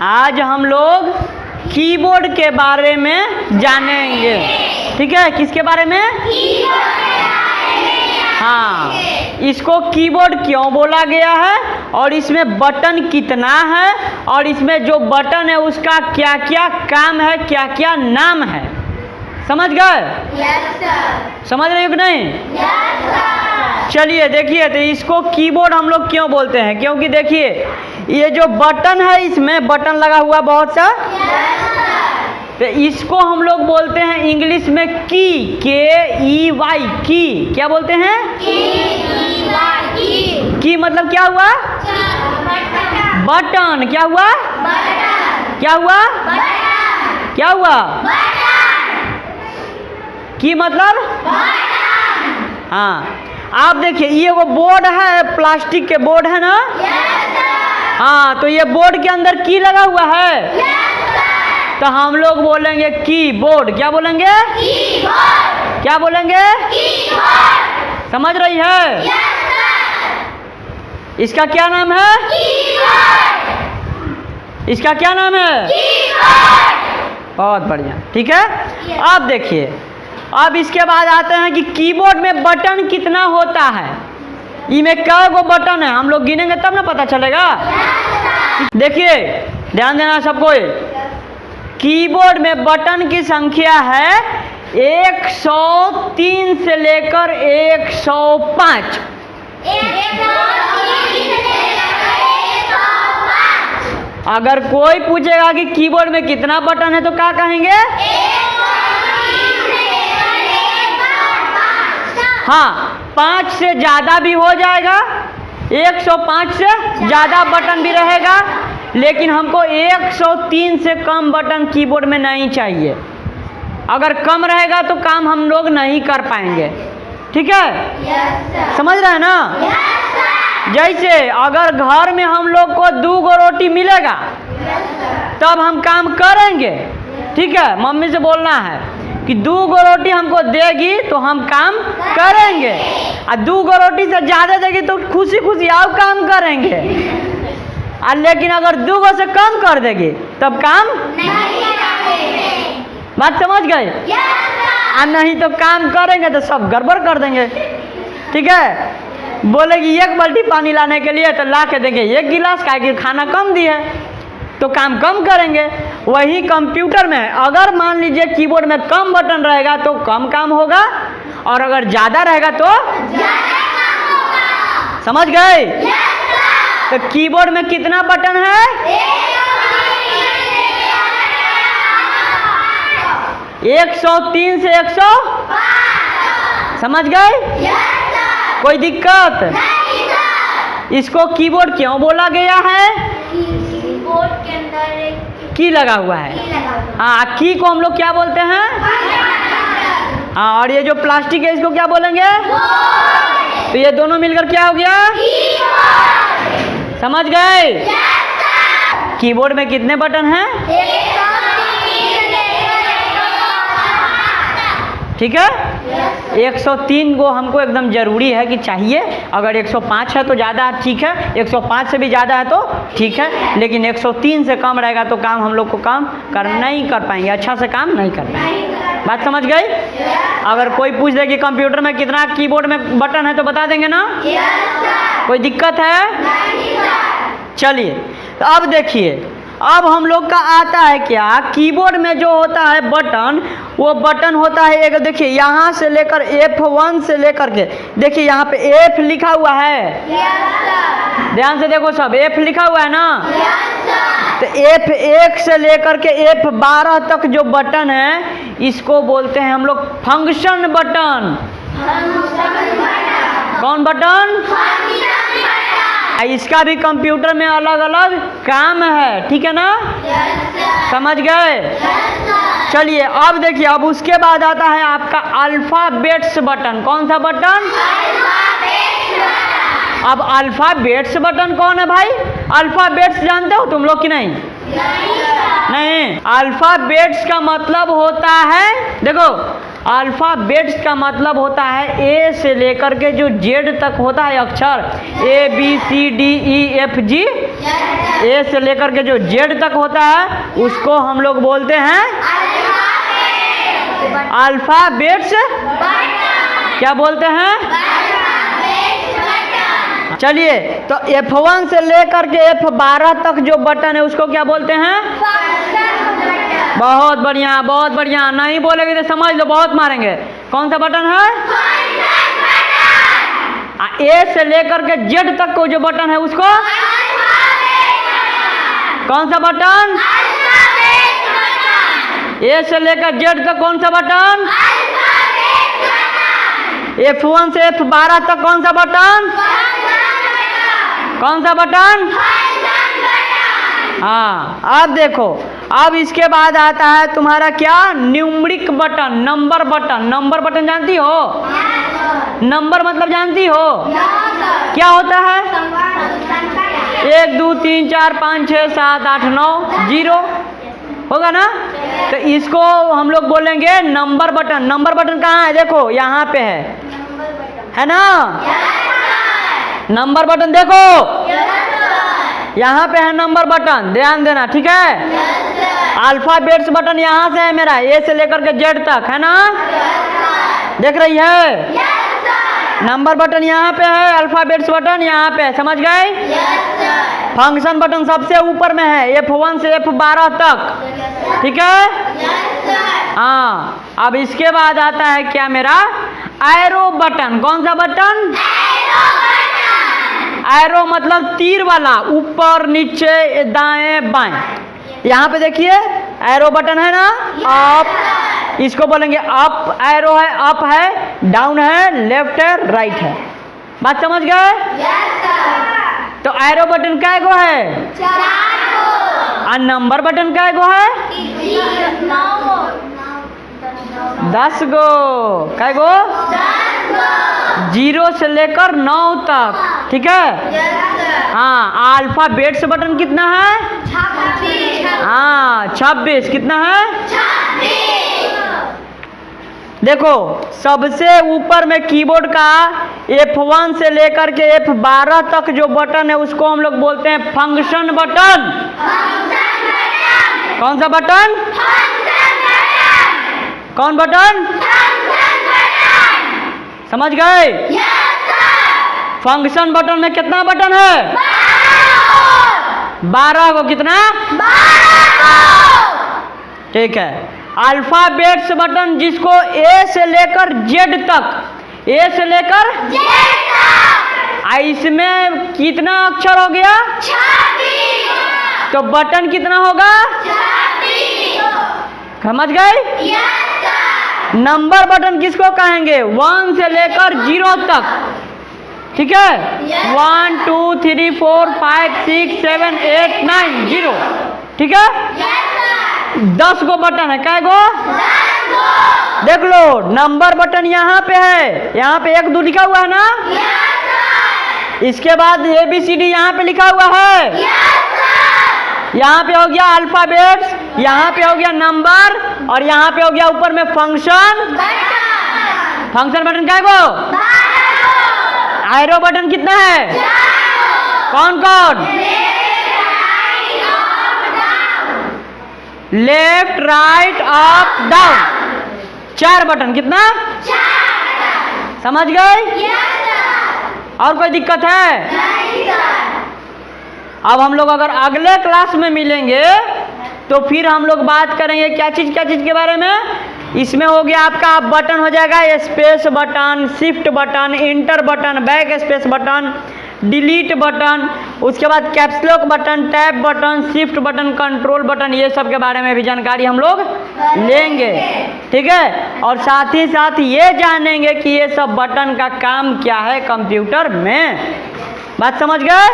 आज हम लोग कीबोर्ड के बारे में जानेंगे। ठीक है, किसके बारे में? हाँ, इसको कीबोर्ड क्यों बोला गया है और इसमें बटन कितना है और इसमें जो बटन है उसका क्या क्या काम है, क्या क्या नाम है, समझ गए? समझ रहे हो कि नहीं? चलिए देखिए, तो इसको कीबोर्ड हम लोग क्यों बोलते हैं? क्योंकि देखिए ये जो बटन है, इसमें बटन लगा हुआ बहुत सा, तो इसको हम लोग बोलते हैं इंग्लिश में की, KEY, की। क्या बोलते हैं? की मतलब क्या हुआ? बटन। क्या हुआ? क्या हुआ? क्या हुआ? की मतलब? हाँ, आप देखिए ये वो बोर्ड है, प्लास्टिक के बोर्ड है ना? हाँ, तो ये बोर्ड के अंदर की लगा हुआ है, तो हम लोग बोलेंगे कीबोर्ड। क्या बोलेंगे? कीबोर्ड। क्या बोलेंगे? कीबोर्ड। समझ रही है? इसका क्या नाम है? कीबोर्ड। इसका क्या नाम है? कीबोर्ड। बहुत बढ़िया, ठीक है। अब देखिए, अब इसके बाद आते हैं कि कीबोर्ड में बटन कितना होता है, इसमें क्या गो बटन है, हम लोग गिनेंगे तब ना पता चलेगा। देखिए ध्यान देना सबको, कीबोर्ड में बटन की संख्या है 103 से लेकर 105। अगर कोई पूछेगा कि कीबोर्ड में कितना बटन है तो क्या कहेंगे? हाँ, 5 से ज़्यादा भी हो जाएगा, 105 से ज़्यादा बटन भी रहेगा, लेकिन हमको 103 से कम बटन कीबोर्ड में नहीं चाहिए। अगर कम रहेगा तो काम हम लोग नहीं कर पाएंगे। ठीक है? समझ रहे हैं ना? जैसे अगर घर में हम लोग को 2 गो रोटी मिलेगा तब हम काम करेंगे। ठीक है, मम्मी से बोलना है कि 2 गो रोटी हमको देगी तो हम काम करेंगे, और 2 गो रोटी से ज़्यादा देगी तो खुशी खुशी आओ काम करेंगे, और लेकिन अगर 2 गो से कम कर देगी तब काम नहीं करेंगे। बात समझ गए? और नहीं तो काम करेंगे तो सब गड़बड़ कर देंगे। ठीक है, बोलेगी 1 बाल्टी पानी लाने के लिए तो ला के देंगे 1 गिलास, का कि खाना कम दी है तो काम कम करेंगे। वही कंप्यूटर में अगर मान लीजिए कीबोर्ड में कम बटन रहेगा तो कम काम होगा, और अगर ज़्यादा रहेगा तो ज़्यादा काम होगा। समझ गए? तो कीबोर्ड में कितना बटन है? 103 से 105। समझ गए? कोई दिक्कत? इसको कीबोर्ड क्यों बोला गया है? कीबोर्ड के अंदर एक की लगा हुआ है। हाँ, की को हम लोग क्या बोलते हैं? हाँ, और ये जो प्लास्टिक है इसको क्या बोलेंगे? तो ये दोनों मिलकर क्या हो गया? समझ गए? कीबोर्ड में कितने बटन हैं? ठीक है, 103 गो हमको एकदम ज़रूरी है कि चाहिए। अगर 105 है तो ज़्यादा ठीक है, 105 से भी ज़्यादा है तो ठीक है, लेकिन 103 से कम रहेगा तो काम हम लोग को काम नहीं कर पाएंगे, अच्छा से काम नहीं कर पाएंगे। बात समझ गई? अगर कोई पूछ दे कि कंप्यूटर में कितना कीबोर्ड में बटन है तो बता देंगे ना? कोई दिक्कत है? चलिए, तो अब देखिए, अब हम लोग का आता है क्या, कीबोर्ड में जो होता है बटन, वो बटन होता है एक, देखिए यहाँ से लेकर F1 से लेकर के, देखिए यहाँ पे F लिखा हुआ है। ध्यान से देखो सब, F लिखा हुआ है ना? तो F1 से लेकर के F12 तक जो बटन है इसको बोलते हैं हम लोग फंक्शन बटन। कौन बटन? इसका भी कंप्यूटर में अलग अलग काम है। ठीक है ना? समझ गए? चलिए अब देखिए, अब उसके बाद आता है आपका अल्फाबेट्स बटन। कौन सा बटन? अब अल्फाबेट्स बटन कौन है भाई? अल्फाबेट्स जानते हो तुम लोग कि नहीं? नहीं। अल्फाबेट्स का मतलब होता है, देखो अल्फ़ाबेट्स का मतलब होता है ए से लेकर के जो जेड तक होता है अक्षर, A B C D E F G, A से लेकर के जो जेड तक होता है उसको हम लोग बोलते हैं अल्फ़ाबेट्स। क्या बोलते हैं? चलिए, तो F1 से लेकर के F12 तक जो बटन है उसको क्या बोलते हैं? बहुत बढ़िया, बहुत बढ़िया। नहीं बोलेगे तो समझ लो बहुत मारेंगे। कौन सा बटन है? ए से लेकर के जेड तक को जो बटन है उसको कौन सा बटन? ए से लेकर जेड तक कौन सा बटन? F1 से F12 तक कौन सा बटन? कौन सा बटन? हाँ, अब देखो, अब इसके बाद आता है तुम्हारा क्या? Numeric button, number button. Number button जानती हो? नंबर मतलब जानती हो? क्या होता है? 1 2 3 4 5 6 7 8 9 0 होगा ना? तो इसको हम लोग बोलेंगे नंबर बटन। नंबर बटन कहाँ है? देखो यहाँ पे है ना? नंबर बटन देखो, यहाँ पे है नंबर बटन, ध्यान देना, ठीक है? अल्फ़ाबेट्स बटन यहाँ से है मेरा, ए से लेकर के जेड तक, है ना? देख रही है? नंबर बटन यहाँ पे है, अल्फ़ाबेट्स बटन यहाँ पे है, समझ गए? फंक्शन बटन सबसे ऊपर में है, F1 से F12 तक, ठीक है? हाँ, अब इसके बाद आता है क्या मेरा? Arrow button. कौन सा बटन? एरो मतलब तीर वाला, ऊपर नीचे दाएं बाएं। यहाँ पे देखिए एरो बटन है ना, अप, इसको बोलेंगे अप। एरो है, अप है, डाउन है, लेफ्ट है, राइट है। बात समझ गए? तो एरो बटन कै गो है? 4 और नंबर बटन कै गो है? 10 गो। कै गो? 0 से लेकर 9 तक, ठीक है? हाँ, अल्फ़ाबेट्स बटन कितना है? 26। हाँ, 26। कितना है? 26। देखो, सबसे ऊपर में कीबोर्ड का F1 से लेकर के F12 तक जो बटन है उसको हम लोग बोलते हैं फंक्शन बटन। कौन सा बटन? कौन बटन? समझ गए? फंक्शन बटन में कितना बटन है? 12 को। कितना? 12। ठीक है। अल्फ़ाबेट्स बटन जिसको ए से लेकर जेड तक, ए से लेकर जेड तक, इसमें कितना अक्षर हो गया? 26। तो बटन कितना होगा? 26। समझ गए? नंबर बटन किसको कहेंगे? 1 से लेकर 0 तक, ठीक है? 1 2 3 4 5 6 7 8 9 0, ठीक है? 10 गो बटन है। कै गो? 10 गो। देख लो, नंबर बटन यहाँ पे है, यहाँ पे 1 2 लिखा हुआ है ना? इसके बाद ABCD यहाँ पे लिखा हुआ है। यहाँ पे हो गया अल्फ़ाबेट्स, यहाँ पे हो गया नंबर, और यहाँ पे हो गया ऊपर में फंक्शन। फंक्शन बटन कै गो? एरो बटन कितना है? कौन कौन? Left, right, up, down. 4 button. कितना? 4। समझ गए? और कोई दिक्कत है? अब हम लोग अगर अगले क्लास में मिलेंगे तो फिर हम लोग बात करेंगे क्या चीज़ के बारे में। इसमें हो गया आपका बटन हो जाएगा space button, shift button, inter button, back space button, delete button, उसके बाद caps lock button, tab button, shift button, control button, ये सब के बारे में भी जानकारी हम लोग लेंगे, ठीक है? और साथ ही साथ ये जानेंगे कि ये सब बटन का काम क्या है कंप्यूटर में। बात समझ गए?